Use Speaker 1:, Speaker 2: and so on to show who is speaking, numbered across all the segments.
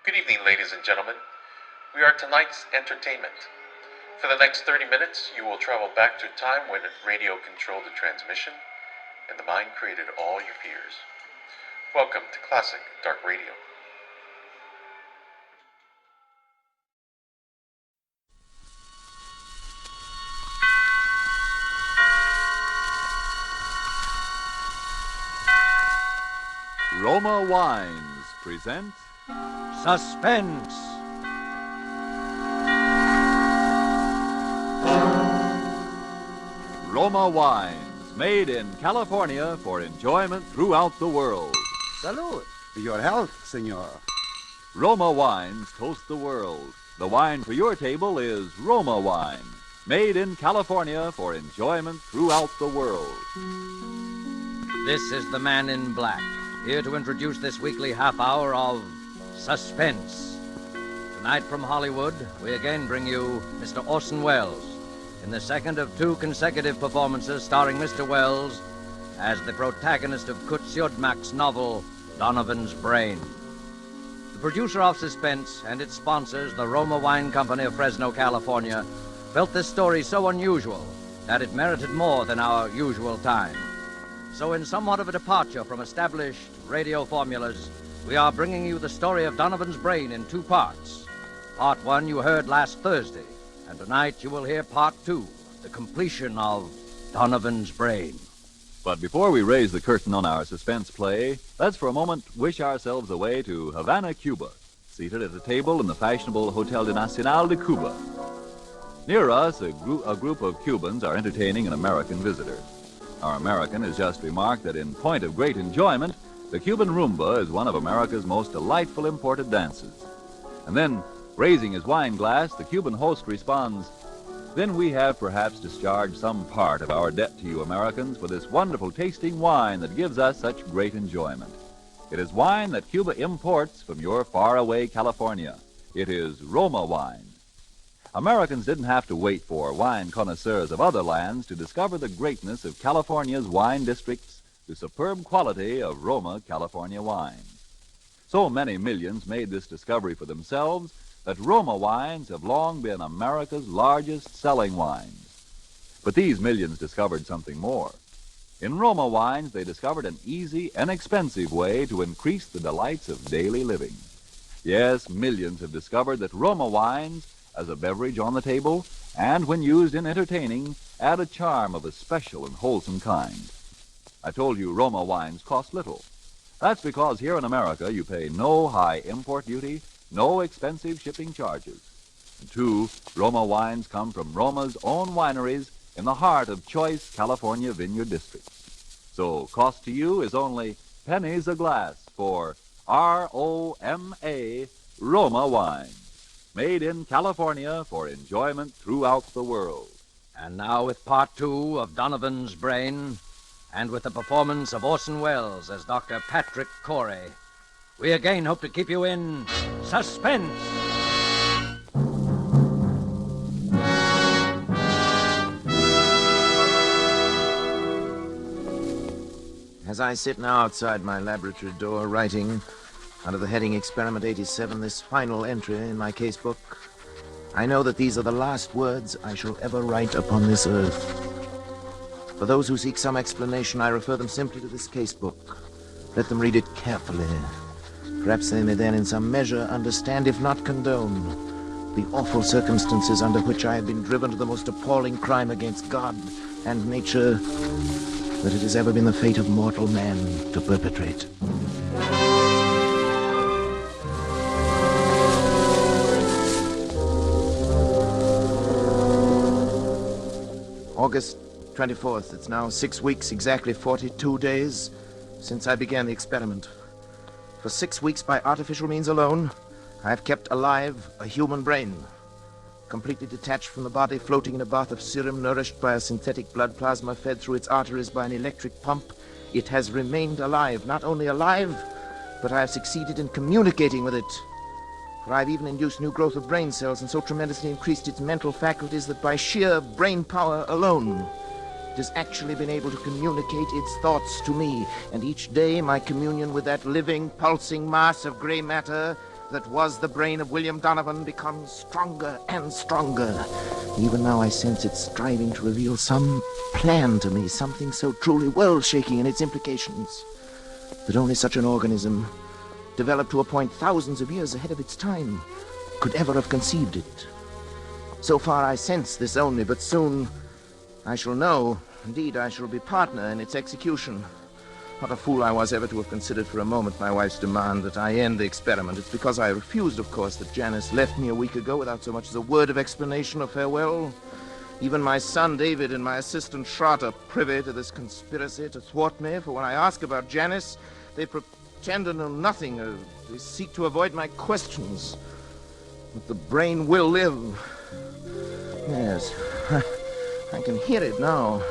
Speaker 1: Good evening, ladies and gentlemen. We are tonight's entertainment. For the next 30 minutes, you will travel back to a time when radio controlled the transmission and the mind created all your fears. Welcome to Classic Dark Radio.
Speaker 2: Roma Wines present
Speaker 3: Suspense.
Speaker 2: Roma Wines, made in California for enjoyment throughout the world.
Speaker 4: Salud. Your health, senor.
Speaker 2: Roma Wines toast the world. The wine for your table is Roma Wine, made in California for enjoyment throughout the world.
Speaker 3: This is the man in black, here to introduce this weekly half hour of Suspense. Tonight from Hollywood, we again bring you Mr. Orson Welles in the second of two consecutive performances starring Mr. Welles as the protagonist of Kurt Siodmak's novel, Donovan's Brain. The producer of Suspense and its sponsors, the Roma Wine Company of Fresno, California, felt this story so unusual that it merited more than our usual time. So in somewhat of a departure from established radio formulas, we are bringing you the story of Donovan's Brain in two parts. Part one you heard last Thursday, and tonight you will hear part two, the completion of Donovan's Brain.
Speaker 2: But before we raise the curtain on our suspense play, let's for a moment wish ourselves away to Havana, Cuba, seated at a table in the fashionable Hotel de Nacional de Cuba. Near us, a group of Cubans are entertaining an American visitor. Our American has just remarked that in point of great enjoyment, the Cuban rumba is one of America's most delightful imported dances. And then, raising his wine glass, the Cuban host responds, "Then we have perhaps discharged some part of our debt to you Americans for this wonderful tasting wine that gives us such great enjoyment. It is wine that Cuba imports from your faraway California. It is Roma wine." Americans didn't have to wait for wine connoisseurs of other lands to discover the greatness of California's wine districts, the superb quality of Roma California wines. So many millions made this discovery for themselves that Roma wines have long been America's largest selling wines. But these millions discovered something more. In Roma wines, they discovered an easy, inexpensive way to increase the delights of daily living. Yes, millions have discovered that Roma wines, as a beverage on the table, and when used in entertaining, add a charm of a special and wholesome kind. I told you Roma wines cost little. That's because here in America you pay no high import duty, no expensive shipping charges. And two, Roma wines come from Roma's own wineries in the heart of choice California vineyard districts. So cost to you is only pennies a glass for R-O-M-A Roma wine, made in California for enjoyment throughout the world.
Speaker 3: And now with part two of Donovan's Brain, and with the performance of Orson Welles as Dr. Patrick Corey, we again hope to keep you in suspense.
Speaker 5: As I sit now outside my laboratory door writing, under the heading Experiment 87, this final entry in my casebook, I know that these are the last words I shall ever write upon this earth. For those who seek some explanation, I refer them simply to this casebook. Let them read it carefully. Perhaps they may then in some measure understand, if not condone, the awful circumstances under which I have been driven to the most appalling crime against God and nature that it has ever been the fate of mortal man to perpetrate. August 24th. It's now 6 weeks, exactly 42 days, since I began the experiment. For 6 weeks, by artificial means alone, I have kept alive a human brain, completely detached from the body, floating in a bath of serum, nourished by a synthetic blood plasma fed through its arteries by an electric pump. It has remained alive. Not only alive, but I have succeeded in communicating with it. For I've even induced new growth of brain cells and so tremendously increased its mental faculties that by sheer brain power alone, it has actually been able to communicate its thoughts to me. And each day my communion with that living, pulsing mass of gray matter that was the brain of William Donovan becomes stronger and stronger. Even now I sense it striving to reveal some plan to me, something so truly world-shaking in its implications, that only such an organism, developed to a point thousands of years ahead of its time, could ever have conceived it. So far I sense this only, but soon I shall know. Indeed, I shall be partner in its execution. What a fool I was ever to have considered for a moment my wife's demand that I end the experiment. It's because I refused, of course, that Janice left me a week ago without so much as a word of explanation or farewell. Even my son David and my assistant Schrott are privy to this conspiracy to thwart me, for when I ask about Janice, they pretend to know nothing, or they seek to avoid my questions. But the brain will live. Yes, I can hear it now.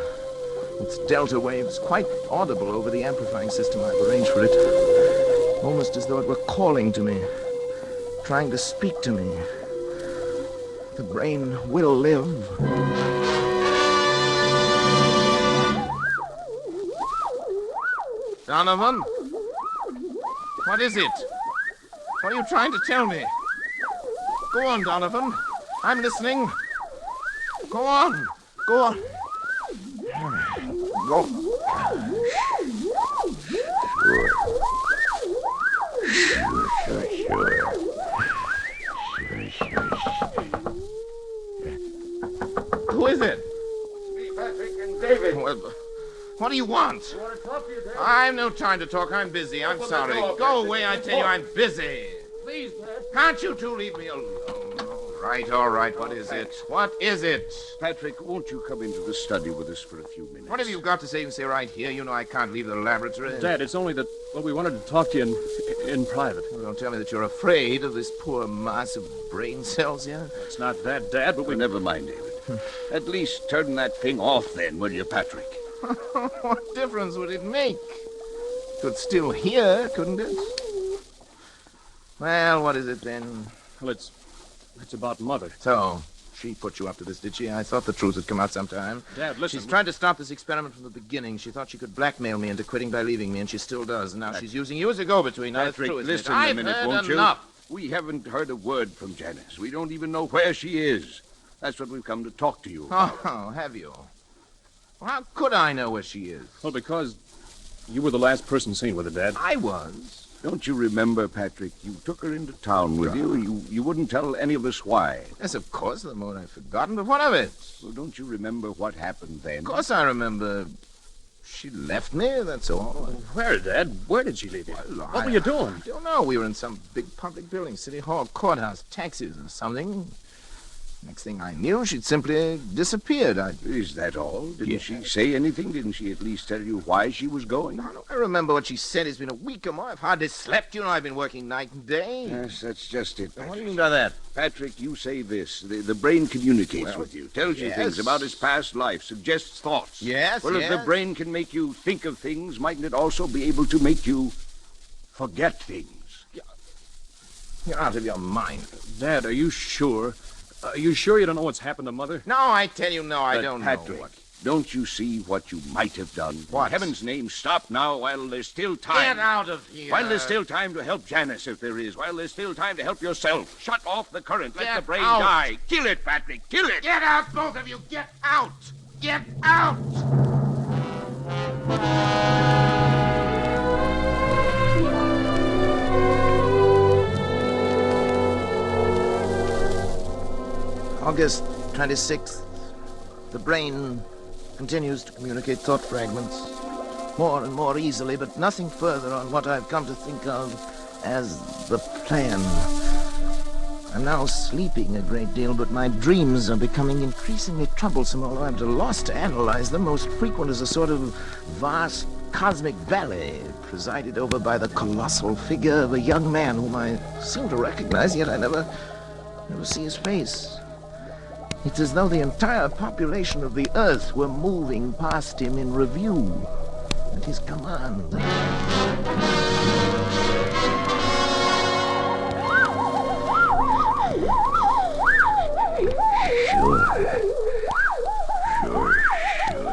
Speaker 5: Its delta waves quite audible over the amplifying system I've arranged for it. Almost as though it were calling to me, trying to speak to me. The brain will live. Donovan? What is it? What are you trying to tell me? Go on, Donovan. I'm listening. Go on. Go on. Go. Sure. Who is it?
Speaker 6: It's me, Patrick, and David.
Speaker 5: What do you want?
Speaker 6: I want to talk to you, Dad.
Speaker 5: I've no time to talk. I'm busy. I'm
Speaker 6: Open the
Speaker 5: sorry.
Speaker 6: door,
Speaker 5: Go
Speaker 6: Patrick.
Speaker 5: away, I tell you. I'm busy.
Speaker 6: Please, Dad.
Speaker 5: Can't you two leave me alone? All right. What is it? What is it?
Speaker 7: Patrick, won't you come into the study with us for a few minutes?
Speaker 5: What have you got to say? You can say right here. You know I can't leave the laboratory.
Speaker 8: Dad, it's only that, well, we wanted to talk to you in private.
Speaker 5: Well, don't tell me that you're afraid of this poor mass of brain cells here.
Speaker 8: It's not that, Dad, but we...
Speaker 7: Well, never mind, David. At least turn that thing off then, will you, Patrick?
Speaker 5: What difference would it make? Could still hear, couldn't it? Well, what is it then?
Speaker 8: Well, it's about Mother.
Speaker 5: So, she put you up to this, did she? I thought the truth would come out sometime.
Speaker 8: Dad, listen.
Speaker 5: She's tried to stop this experiment from the beginning. She thought she could blackmail me into quitting by leaving me, and she still does. And now she's using you as a go-between. Now,
Speaker 7: Patrick,
Speaker 5: true, isn't it?
Speaker 7: listen a
Speaker 5: I've
Speaker 7: minute,
Speaker 5: heard
Speaker 7: won't you?
Speaker 5: enough.
Speaker 7: We haven't heard a word from Janice. We don't even know where she is. That's what we've come to talk to you about.
Speaker 5: Oh, have you? Well, how could I know where she is?
Speaker 8: Well, because you were the last person seen with her, Dad.
Speaker 5: I was.
Speaker 7: Don't you remember, Patrick? You took her into town with you. You wouldn't tell any of us why.
Speaker 5: Yes, of course, the moment I've forgotten, but what of it?
Speaker 7: Well, don't you remember what happened then?
Speaker 5: Of course I remember. She left me, that's all.
Speaker 8: Where, Dad? Where did she leave you?
Speaker 5: Well,
Speaker 8: What were you doing?
Speaker 5: I don't know. We were in some big public building, City Hall, courthouse, taxis or something. Next thing I knew, she'd simply disappeared.
Speaker 7: Is that all? Didn't
Speaker 5: Yes.
Speaker 7: she say anything? Didn't she at least tell you why she was going?
Speaker 5: I remember what she said. It's been a week or more. I've hardly slept. You know, I've been working night and day.
Speaker 7: Yes, that's just it,
Speaker 5: What do you
Speaker 7: Patrick.
Speaker 5: mean by that?
Speaker 7: Patrick, you say this. The brain communicates with you, tells you
Speaker 5: yes.
Speaker 7: things about its past life, suggests thoughts.
Speaker 5: Yes,
Speaker 7: Well, if the
Speaker 5: yes.
Speaker 7: brain can make you think of things, mightn't it also be able to make you forget things?
Speaker 5: You're out of your mind.
Speaker 8: Dad, are you sure? Are you sure you don't know what's happened to Mother?
Speaker 5: No, I tell you, no, I
Speaker 7: But
Speaker 5: don't
Speaker 7: Patrick,
Speaker 5: know.
Speaker 7: don't you see what you might have done?
Speaker 5: What?
Speaker 7: In heaven's name, stop now while there's still time.
Speaker 5: Get out of here.
Speaker 7: While there's still time to help Janice, if there is. While there's still time to help yourself. Shut off the current. Let
Speaker 5: Get
Speaker 7: the brain
Speaker 5: out.
Speaker 7: die. Kill it, Patrick. Kill it.
Speaker 5: Get out, both of you. Get out. Get out. August 26th. The brain continues to communicate thought fragments more and more easily, but nothing further on what I've come to think of as the plan. I'm now sleeping a great deal, but my dreams are becoming increasingly troublesome, although I'm at a loss to analyze them. Most frequent is a sort of vast cosmic valley presided over by the colossal figure of a young man whom I seem to recognize, yet I never see his face. It's as though the entire population of the Earth were moving past him in review at his command.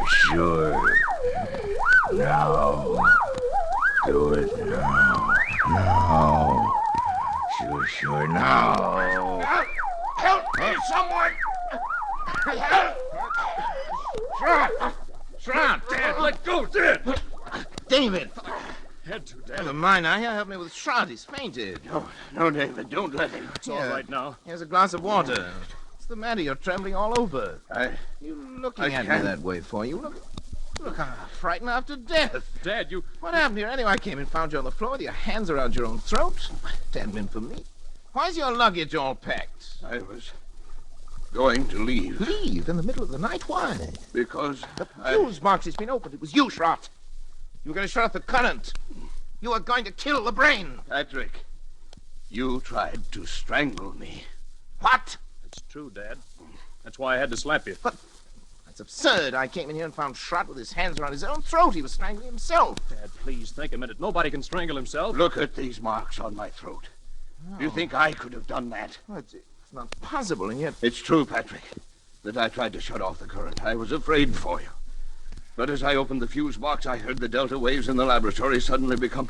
Speaker 7: Sure. Now. Do it now. Now.
Speaker 5: Sure now.
Speaker 7: Help me, someone! Help!
Speaker 8: Dad, let go, Dad!
Speaker 5: David!
Speaker 8: Had to, Dad.
Speaker 5: Never mind now. Here, help me with Shroud. He's fainted.
Speaker 7: No, David, don't let him.
Speaker 8: It's all right now.
Speaker 5: Here's a glass of water. What's the matter? You're trembling all over. You looking at me
Speaker 7: can't.
Speaker 5: that way for? You look frightened after death.
Speaker 8: Dad, you...
Speaker 5: What happened here anyway? I came and found you on the floor with your hands around your own throat. It hadn't been for me. Why's your luggage all packed?
Speaker 7: I was going to leave.
Speaker 5: Leave in the middle of the night? Why?
Speaker 7: Because
Speaker 5: The fuse box has been opened. It was you, Schrott. You were going to shut off the current. You were going to kill the brain.
Speaker 7: Patrick, you tried to strangle me.
Speaker 5: What?
Speaker 8: It's true, Dad. That's why I had to slap you.
Speaker 5: That's absurd. I came in here and found Schrott with his hands around his own throat. He was strangling himself.
Speaker 8: Dad, please think a minute. Nobody can strangle himself.
Speaker 7: Look at these marks on my throat. Do you think I could have done that?
Speaker 5: Well, it's not possible, and yet...
Speaker 7: It's true, Patrick, that I tried to shut off the current. I was afraid for you. But as I opened the fuse box, I heard the delta waves in the laboratory suddenly become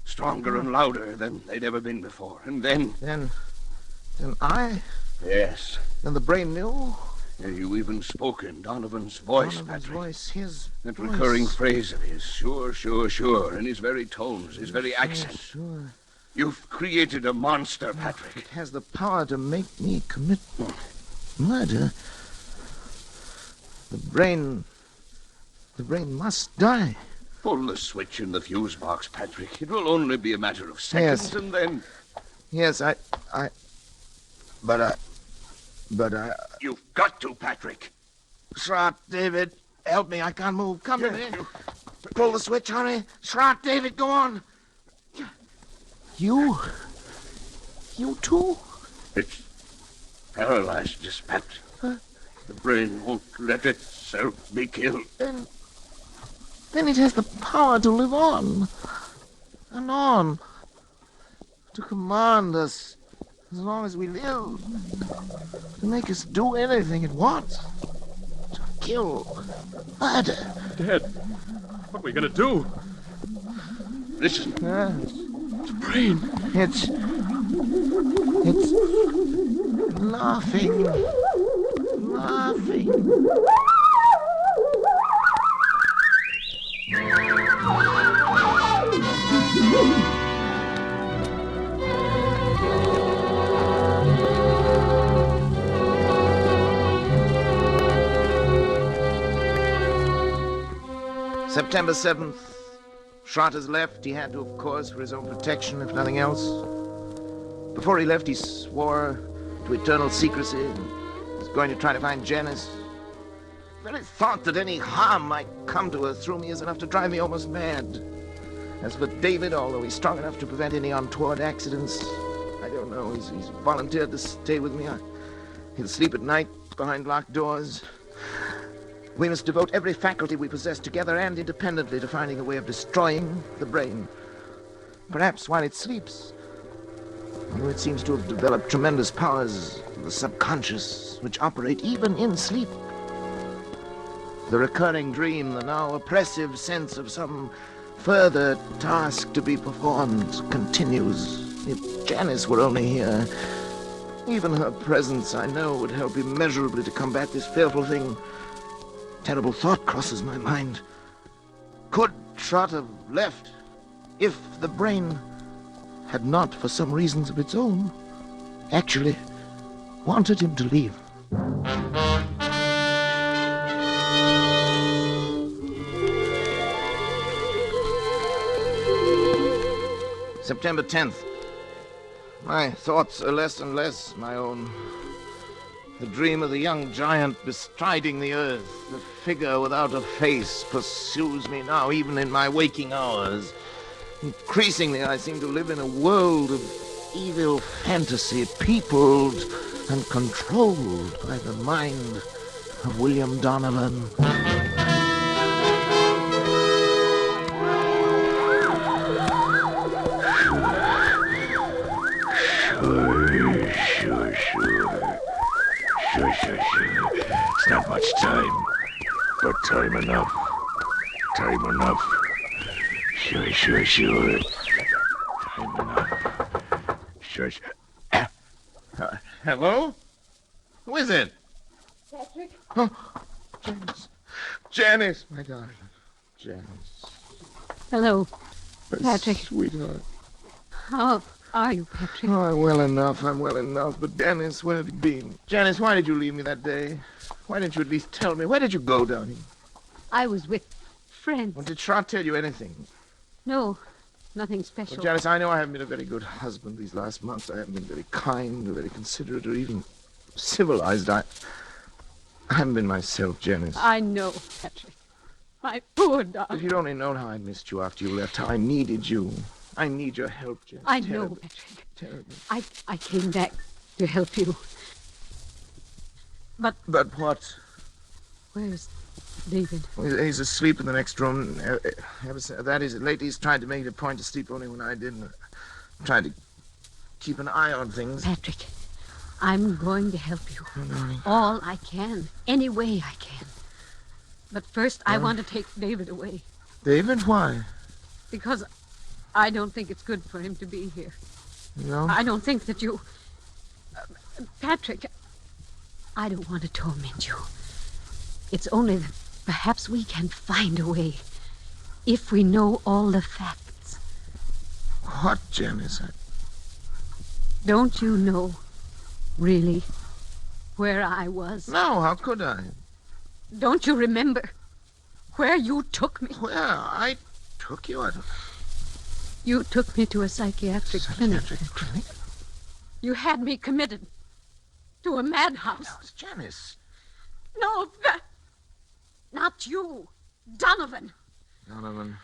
Speaker 7: stronger and louder than they'd ever been before. And then...
Speaker 5: Then I...
Speaker 7: Yes.
Speaker 5: Then the brain knew?
Speaker 7: You even spoke in Donovan's voice,
Speaker 5: Donovan's
Speaker 7: Patrick.
Speaker 5: voice, his
Speaker 7: That
Speaker 5: voice.
Speaker 7: recurring phrase of his, sure, sure, sure, in his very tones, his very accent.
Speaker 5: Sure.
Speaker 7: You've created a monster, Patrick.
Speaker 5: It has the power to make me commit murder. The brain must die.
Speaker 7: Pull the switch in the fuse box, Patrick. It will only be a matter of seconds,
Speaker 5: Yes.
Speaker 7: and then...
Speaker 5: Yes, But
Speaker 7: You've got to, Patrick.
Speaker 5: Schrott, David, help me. I can't move. Come to me. Pull the switch, hurry. Schrott, David, go on. You too?
Speaker 7: It's paralyzed, just Patrick. The brain won't let itself be killed.
Speaker 5: Then it has the power to live on. And on. To command us as long as we live. To make us do anything it wants. To kill. Murder.
Speaker 8: Dad, what are we gonna do?
Speaker 7: Listen,
Speaker 5: Yes.
Speaker 8: The brain.
Speaker 5: It's laughing. Laughing. September 7th. Schrott has left. He had to, of course, for his own protection, if nothing else. Before he left, he swore to eternal secrecy and was going to try to find Janice. The very thought that any harm might come to her through me is enough to drive me almost mad. As for David, although he's strong enough to prevent any untoward accidents, I don't know. He's volunteered to stay with me. He'll sleep at night behind locked doors. We must devote every faculty we possess together and independently to finding a way of destroying the brain. Perhaps while it sleeps. It seems to have developed tremendous powers of the subconscious, which operate even in sleep. The recurring dream, the now oppressive sense of some further task to be performed, continues. If Janice were only here, even her presence, I know, would help immeasurably to combat this fearful thing. Terrible thought crosses my mind. Could Schrott have left if the brain had not, for some reasons of its own, actually wanted him to leave? September 10th. My thoughts are less and less my own. The dream of the young giant bestriding the earth, the figure without a face, pursues me now, even in my waking hours. Increasingly, I seem to live in a world of evil fantasy, peopled and controlled by the mind of William Donovan.
Speaker 9: Sure. It's not much time, but time enough. Time enough. Sure. Time enough. Sure.
Speaker 5: Hello? Who is it?
Speaker 6: Patrick?
Speaker 5: Oh, Janice. Janice, my darling. Janice.
Speaker 10: Hello,
Speaker 5: My
Speaker 10: Patrick.
Speaker 5: Sweetheart.
Speaker 10: How are you, Patrick?
Speaker 5: Oh, I'm well enough. But Janice, where have you been? Janice, why did you leave me that day? Why didn't you at least tell me? Where did you go down here?
Speaker 10: I was with friends.
Speaker 5: Well, did Trot tell you anything?
Speaker 10: No, nothing special.
Speaker 5: Well, Janice, I know I haven't been a very good husband these last months. I haven't been very kind or very considerate or even civilized. I haven't been myself, Janice.
Speaker 10: I know, Patrick. My poor darling.
Speaker 5: If you'd only known how I missed you after you left, how I needed you. I need your help, Janice.
Speaker 10: I know, Patrick.
Speaker 5: Terribly.
Speaker 10: I came back to help you. But
Speaker 5: what?
Speaker 10: where's David?
Speaker 5: Well, he's asleep in the next room. That is, lately he's tried to make it a point to sleep only when I didn't. Tried to keep an eye on things.
Speaker 10: Patrick, I'm going to help you.
Speaker 5: Oh, darling.
Speaker 10: All I can. Any way I can. But first, I want to take David away.
Speaker 5: David, why?
Speaker 10: Because I don't think it's good for him to be here.
Speaker 5: No?
Speaker 10: I don't think that you... Patrick, I don't want to torment you. It's only that perhaps we can find a way if we know all the facts.
Speaker 5: What, Janice?
Speaker 10: Don't you know, really, where I was?
Speaker 5: No, how could I?
Speaker 10: Don't you remember where you took me?
Speaker 5: Where? I took you?
Speaker 10: You took me to a psychiatric clinic.
Speaker 5: clinic?
Speaker 10: You had me committed to a madhouse.
Speaker 5: No, it's Janice.
Speaker 10: No, not you. Donovan.
Speaker 5: Donovan.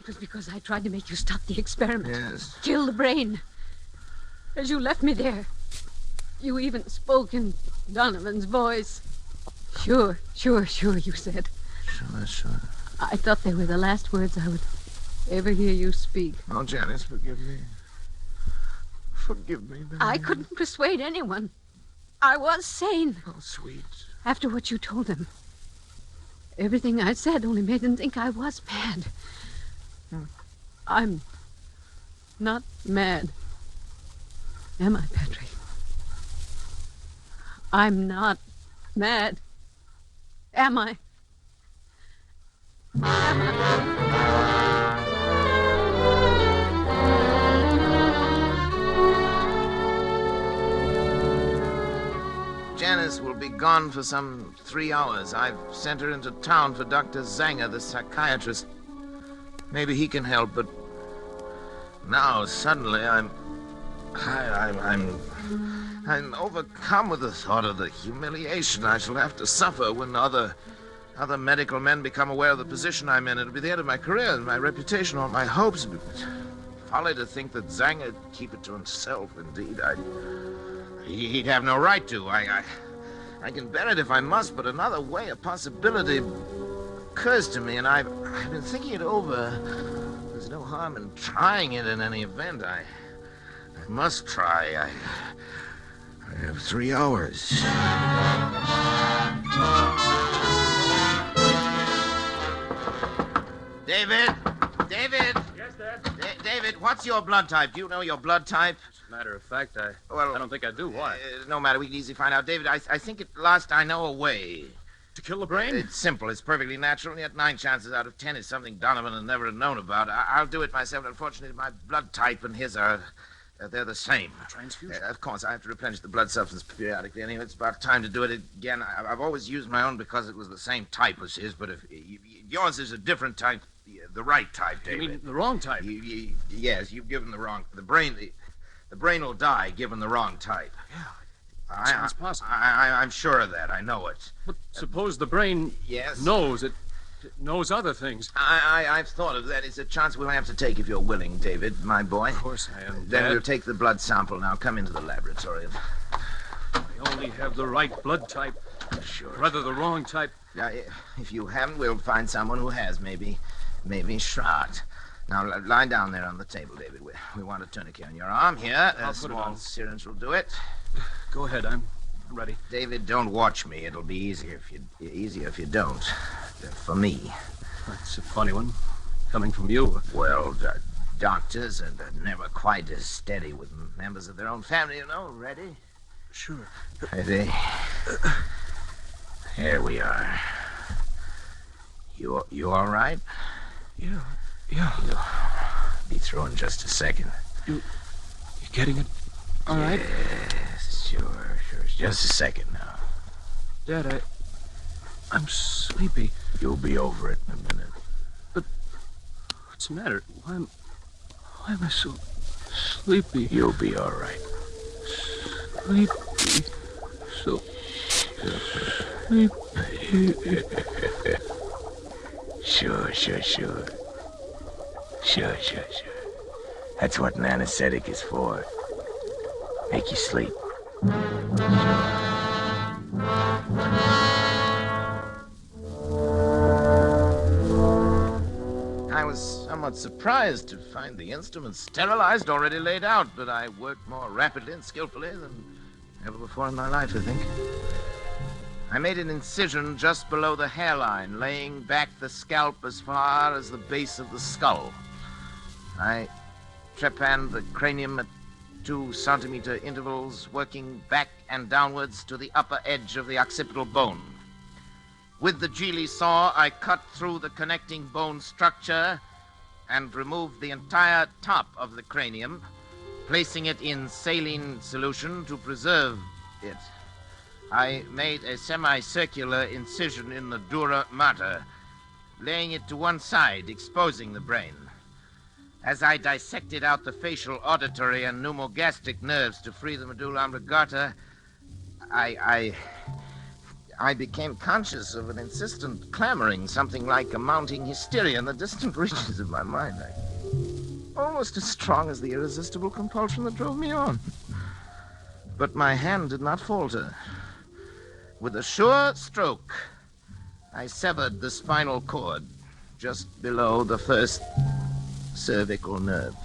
Speaker 10: It was because I tried to make you stop the experiment.
Speaker 5: Yes.
Speaker 10: Kill the brain. As you left me there, you even spoke in Donovan's voice. Sure, you said.
Speaker 5: Sure.
Speaker 10: I thought they were the last words I would ever hear you speak.
Speaker 5: Oh, Janice, forgive me. Forgive me.
Speaker 10: I couldn't persuade anyone. I was sane.
Speaker 5: Oh, sweet.
Speaker 10: After what you told them. Everything I said only made them think I was mad. I'm not mad. Am I, Patrick? I'm not mad. Am I? Am I?
Speaker 5: Janice will be gone for some 3 hours. I've sent her into town for Dr. Zanger, the psychiatrist. Maybe he can help, but now suddenly I'm overcome with the thought of the humiliation I shall have to suffer when other medical men become aware of the position I'm in. It'll be the end of my career and my reputation, all my hopes. Folly to think that Zanger'd keep it to himself. Indeed, he'd have no right to. I can bear it if I must, but another way, a possibility occurs to me, and I've been thinking it over. There's no harm in trying it in any event. I must try. I have 3 hours. David!
Speaker 8: Yes, Dad?
Speaker 5: David, what's your blood type? Do you know your blood type?
Speaker 8: As a matter of fact, I
Speaker 5: Well,
Speaker 8: don't think I do. Why?
Speaker 5: No matter, we can easily find out. David, I think at last I know a way.
Speaker 8: To kill the brain?
Speaker 5: It's simple. It's perfectly natural, and yet 9 chances out of 10 is something Donovan has never known about. I'll do it myself. Unfortunately, my blood type and his are... they're the same.
Speaker 8: Transfusion?
Speaker 5: Of course, I have to replenish the blood substance periodically. Anyway, it's about time to do it again. I've always used my own because it was the same type as his, but if yours is a different type, the right type, David.
Speaker 8: You mean the wrong type?
Speaker 5: Yes, you've given the wrong... The brain will die given the wrong type.
Speaker 8: Yeah, sounds possible.
Speaker 5: I'm sure of that. I know it.
Speaker 8: But suppose the brain
Speaker 5: Yes?
Speaker 8: knows it knows other things.
Speaker 5: I've thought of that. It's a chance we'll have to take if you're willing, David, my boy.
Speaker 8: Of course I am,
Speaker 5: Then
Speaker 8: Dad.
Speaker 5: we'll take the blood sample now. Come into the laboratory.
Speaker 8: We only have the right blood type.
Speaker 5: Sure.
Speaker 8: Rather the wrong type.
Speaker 5: If you haven't, we'll find someone who has. Maybe Schrott. Now, lie down there on the table, David. We want a tourniquet on your arm here.
Speaker 8: I'll
Speaker 5: A
Speaker 8: put it
Speaker 5: small
Speaker 8: on.
Speaker 5: syringe will do it.
Speaker 8: Go ahead, I'm ready.
Speaker 5: David, don't watch me. It'll be easier if you don't. For me.
Speaker 8: That's a funny one, coming from you.
Speaker 5: Well, doctors are never quite as steady with members of their own family, you know. Ready?
Speaker 8: Sure.
Speaker 5: Ready? Here we are. You all right?
Speaker 8: Yeah.
Speaker 5: You'll be through in just a second.
Speaker 8: You getting it? All right?
Speaker 5: Yes, sure. Just a second now.
Speaker 8: Dad, I'm sleepy.
Speaker 5: You'll be over it in a minute.
Speaker 8: But what's the matter? Why am I so sleepy?
Speaker 5: You'll be all right.
Speaker 8: Sleepy. So sleepy.
Speaker 5: Sure. That's what an anesthetic is for. Make you sleep. I was somewhat surprised to find the instruments sterilized, already laid out, but I worked more rapidly and skillfully than ever before in my life, I think. I made an incision just below the hairline, laying back the scalp as far as the base of the skull. I trepanned the cranium at 2-centimeter intervals, working back and downwards to the upper edge of the occipital bone. With the Geely saw, I cut through the connecting bone structure and removed the entire top of the cranium, placing it in saline solution to preserve it. I made a semicircular incision in the dura mater, laying it to one side, exposing the brain. As I dissected out the facial, auditory, and pneumogastric nerves to free the medulla oblongata, I became conscious of an insistent clamoring, something like a mounting hysteria in the distant reaches of my mind. Almost as strong as the irresistible compulsion that drove me on. But my hand did not falter. With a sure stroke, I severed the spinal cord just below the first cervical nerve.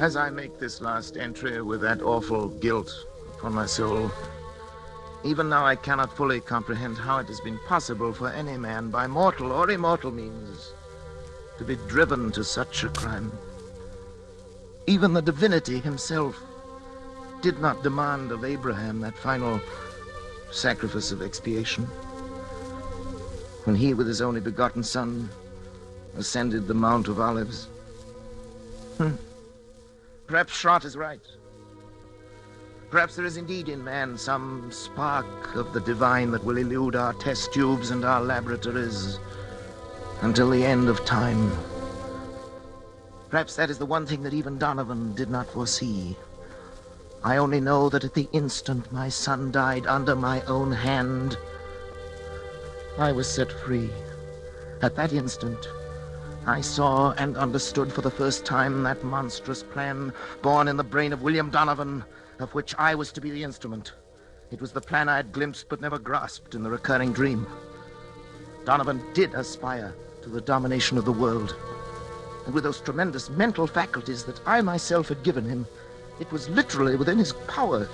Speaker 5: As I make this last entry with that awful guilt upon my soul, even now I cannot fully comprehend how it has been possible for any man, by mortal or immortal means, to be driven to such a crime. Even the divinity himself did not demand of Abraham that final sacrifice of expiation when he, with his only begotten son, ascended the Mount of Olives. Perhaps Schrott is right. Perhaps there is indeed in man some spark of the divine that will elude our test tubes and our laboratories until the end of time. Perhaps that is the one thing that even Donovan did not foresee. I only know that at the instant my son died under my own hand, I was set free. At that instant, I saw and understood for the first time that monstrous plan born in the brain of William Donovan, of which I was to be the instrument. It was the plan I had glimpsed but never grasped in the recurring dream. Donovan did aspire to the domination of the world. And with those tremendous mental faculties that I myself had given him, it was literally within his power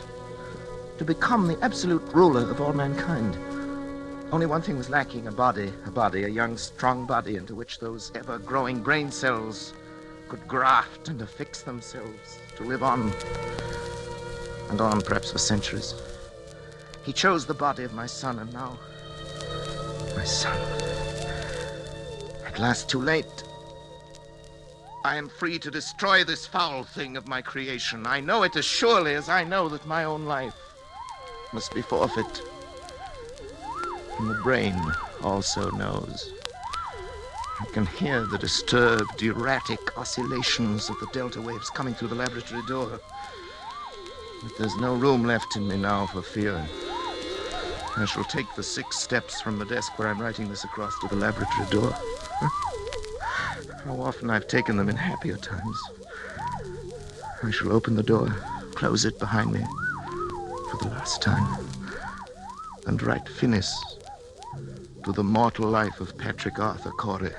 Speaker 5: to become the absolute ruler of all mankind. Only one thing was lacking, a young, strong body into which those ever-growing brain cells could graft and affix themselves to live on, and on perhaps for centuries. He chose the body of my son, and now, my son, at last too late, I am free to destroy this foul thing of my creation. I know it as surely as I know that my own life must be forfeit. And the brain also knows. I can hear the disturbed, erratic oscillations of the delta waves coming through the laboratory door. But there's no room left in me now for fear. I shall take the 6 steps from the desk where I'm writing this across to the laboratory door. How often I've taken them in happier times. I shall open the door, close it behind me for the last time, and write finis to the mortal life of Patrick Arthur Corey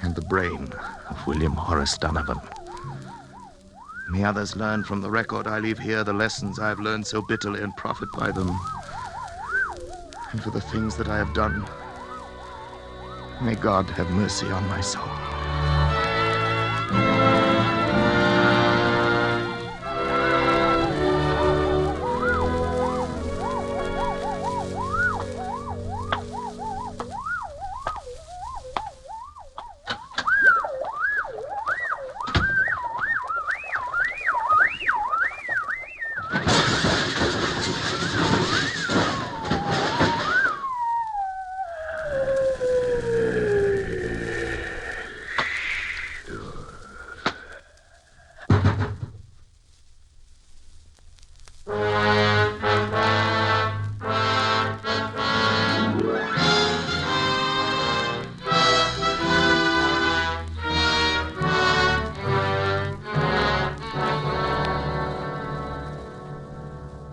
Speaker 5: and the brain of William Horace Donovan. May others learn from the record I leave here the lessons I have learned so bitterly and profit by them. And for the things that I have done, may God have mercy on my soul.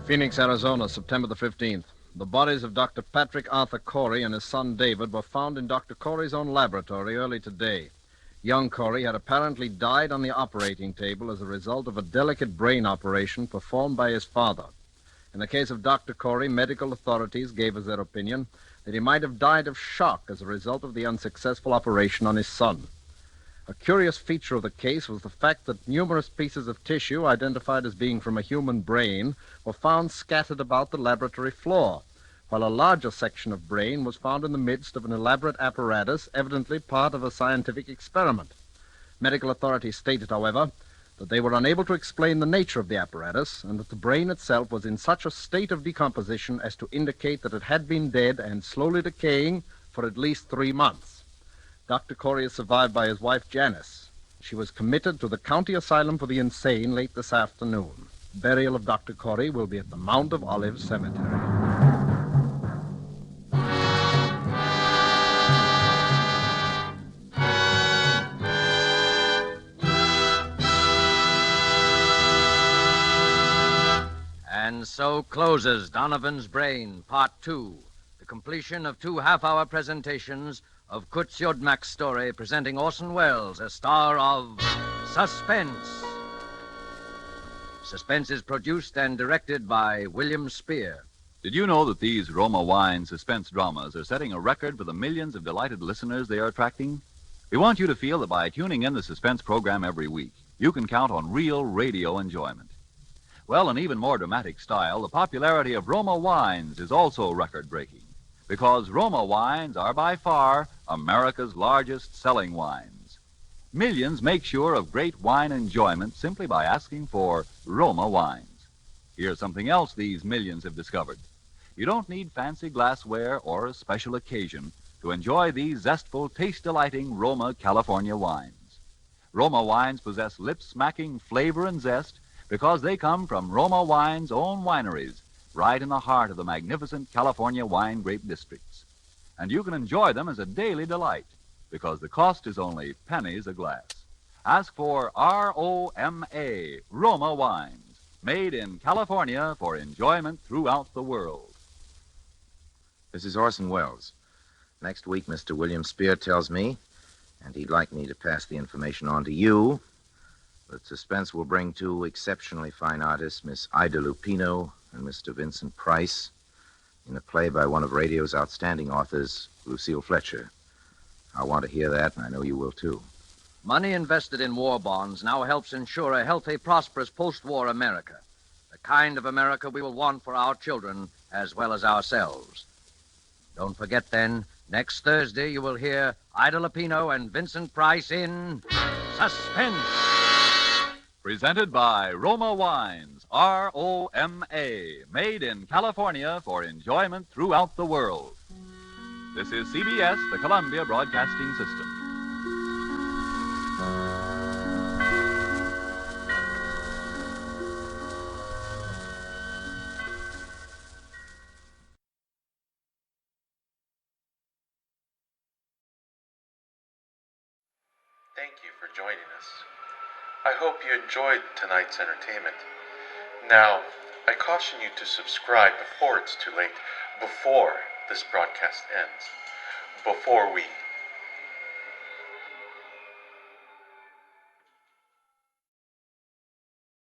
Speaker 11: Phoenix, Arizona, September the 15th. The bodies of Dr. Patrick Arthur Corey and his son David were found in Dr. Corey's own laboratory early today. Young Corey had apparently died on the operating table as a result of a delicate brain operation performed by his father. In the case of Dr. Corey, medical authorities gave us their opinion that he might have died of shock as a result of the unsuccessful operation on his son. A curious feature of the case was the fact that numerous pieces of tissue identified as being from a human brain were found scattered about the laboratory floor, while a larger section of brain was found in the midst of an elaborate apparatus, evidently part of a scientific experiment. Medical authorities stated, however, that they were unable to explain the nature of the apparatus and that the brain itself was in such a state of decomposition as to indicate that it had been dead and slowly decaying for at least 3 months. Dr. Corey is survived by his wife, Janice. She was committed to the County Asylum for the Insane late this afternoon. Burial of Dr. Corey will be at the Mount of Olives Cemetery.
Speaker 3: And so closes Donovan's Brain, Part 2, the completion of 2 half-hour presentations of Kurt Siodmak's story, presenting Orson Welles as star of Suspense. Suspense is produced and directed by William Spear.
Speaker 2: Did you know that these Roma Wine suspense dramas are setting a record for the millions of delighted listeners they are attracting? We want you to feel that by tuning in the Suspense program every week, you can count on real radio enjoyment. Well, in even more dramatic style, the popularity of Roma wines is also record-breaking, because Roma wines are by far America's largest selling wines. Millions make sure of great wine enjoyment simply by asking for Roma wines. Here's something else these millions have discovered. You don't need fancy glassware or a special occasion to enjoy these zestful, taste-delighting Roma California wines. Roma wines possess lip-smacking flavor and zest because they come from Roma Wine's own wineries, right in the heart of the magnificent California wine grape districts. And you can enjoy them as a daily delight, because the cost is only pennies a glass. Ask for R-O-M-A, Roma Wines, made in California for enjoyment throughout the world.
Speaker 5: This is Orson Welles. Next week, Mr. William Spear tells me, and he'd like me to pass the information on to you, that Suspense will bring 2 exceptionally fine artists, Miss Ida Lupino and Mr. Vincent Price, in a play by one of radio's outstanding authors, Lucille Fletcher. I want to hear that, and I know you will, too.
Speaker 3: Money invested in war bonds now helps ensure a healthy, prosperous post-war America, the kind of America we will want for our children as well as ourselves. Don't forget, then, next Thursday you will hear Ida Lupino and Vincent Price in Suspense.
Speaker 2: Presented by Roma Wines, R-O-M-A, made in California for enjoyment throughout the world. This is CBS, the Columbia Broadcasting System.
Speaker 1: Thank you for joining us. I hope you enjoyed tonight's entertainment. Now, I caution you to subscribe before it's too late, before this broadcast ends, before we